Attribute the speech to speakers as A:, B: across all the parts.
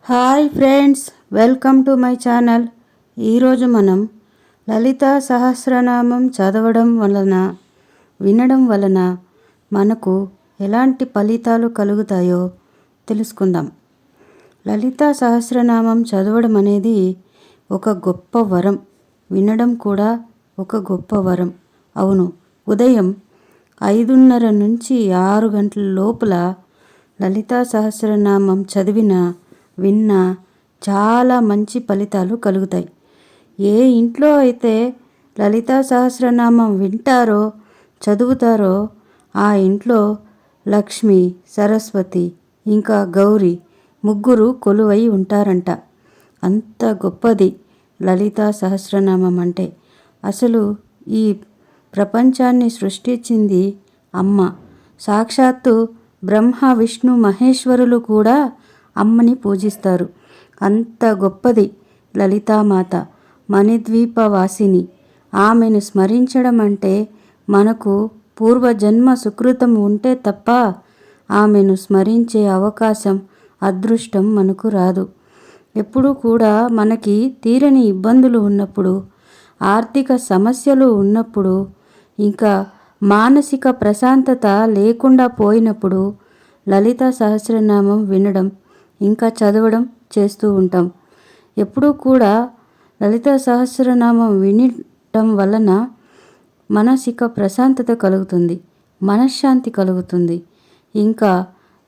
A: Hi friends, welcome to my channel. ఈరోజు మనం లలితా సహస్రనామం చదవడం వలన వినడం వలన మనకు ఎలాంటి ఫలితాలు కలుగుతాయో తెలుసుకుందాం. లలితా సహస్రనామం చదవడం అనేది ఒక గొప్ప వరం, వినడం కూడా ఒక గొప్ప వరం. అవును, ఉదయం 5:30 నుంచి 6 గంటల లోపల లలితా సహస్రనామం చదివిన విన్నా చాలా మంచి ఫలితాలు కలుగుతాయి. ఏ ఇంట్లో అయితే లలితా సహస్రనామం వింటారో చదువుతారో ఆ ఇంట్లో లక్ష్మి, సరస్వతి ఇంకా గౌరీ ముగ్గురు కొలువై ఉంటారంట. అంత గొప్పది లలితా సహస్రనామం అంటే. అసలు ఈ ప్రపంచాన్ని సృష్టించింది అమ్మ. సాక్షాత్తు బ్రహ్మ, విష్ణు, మహేశ్వరులు కూడా అమ్మని పూజిస్తారు. అంత గొప్పది లలితామాత, మణిద్వీపవాసిని. ఆమెను స్మరించడం అంటే మనకు పూర్వజన్మ సుకృతం ఉంటే తప్ప ఆమెను స్మరించే అవకాశం, అదృష్టం మనకు రాదు. ఎప్పుడూ కూడా మనకి తీరని ఇబ్బందులు ఉన్నప్పుడు, ఆర్థిక సమస్యలు ఉన్నప్పుడు, ఇంకా మానసిక ప్రశాంతత లేకుండా పోయినప్పుడు లలితా సహస్రనామం వినడం ఇంకా చదవడం చేస్తూ ఉంటాం. ఎప్పుడూ కూడా లలితా సహస్రనామం వినడం వలన మానసిక ప్రశాంతత కలుగుతుంది, మనశ్శాంతి కలుగుతుంది, ఇంకా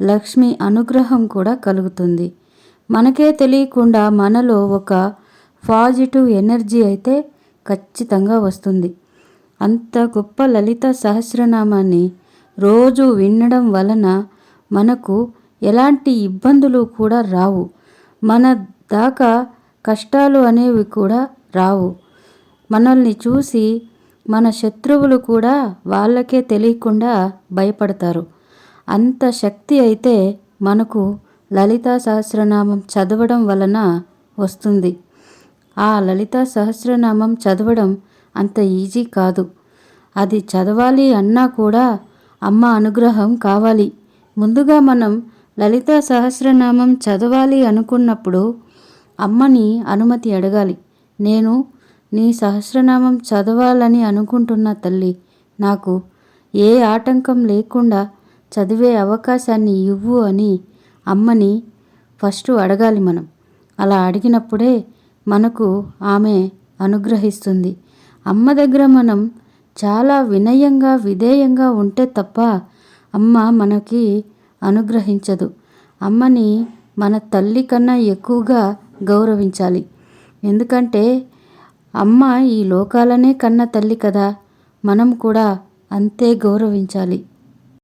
A: లక్ష్మి అనుగ్రహం కూడా కలుగుతుంది. మనకే తెలియకుండా మనలో ఒక పాజిటివ్ ఎనర్జీ అయితే ఖచ్చితంగా వస్తుంది. అంత గొప్ప లలితా సహస్రనామాన్ని రోజు వినడం వలన మనకు ఎలాంటి ఇబ్బందులు కూడా రావు. మన దాకా కష్టాలు అనేవి కూడా రావు. మనల్ని చూసి మన శత్రువులు కూడా వాళ్ళకే తెలియకుండా భయపడతారు. అంత శక్తి అయితే మనకు లలితా సహస్రనామం చదవడం వలన వస్తుంది. ఆ లలితా సహస్రనామం చదవడం అంత ఈజీ కాదు. అది చదవాలి అన్నా కూడా అమ్మ అనుగ్రహం కావాలి. ముందుగా మనం లలితా సహస్రనామం చదవాలి అనుకున్నప్పుడు అమ్మని అనుమతి అడగాలి. నేను నీ సహస్రనామం చదవాలని అనుకుంటున్న తల్లి, నాకు ఏ ఆటంకం లేకుండా చదివే అవకాశాన్ని ఇవ్వు అని అమ్మని ఫస్ట్ అడగాలి మనం. అలా అడిగినప్పుడే మనకు ఆమె అనుగ్రహిస్తుంది. అమ్మ దగ్గర మనం చాలా వినయంగా, విధేయంగా ఉంటే తప్ప అమ్మ మనకి అనుగ్రహించదు. అమ్మని మన తల్లి కన్నా ఎక్కువగా గౌరవించాలి. ఎందుకంటే అమ్మ ఈ లోకాలనే కన్న తల్లి కదా, మనం కూడా అంతే గౌరవించాలి.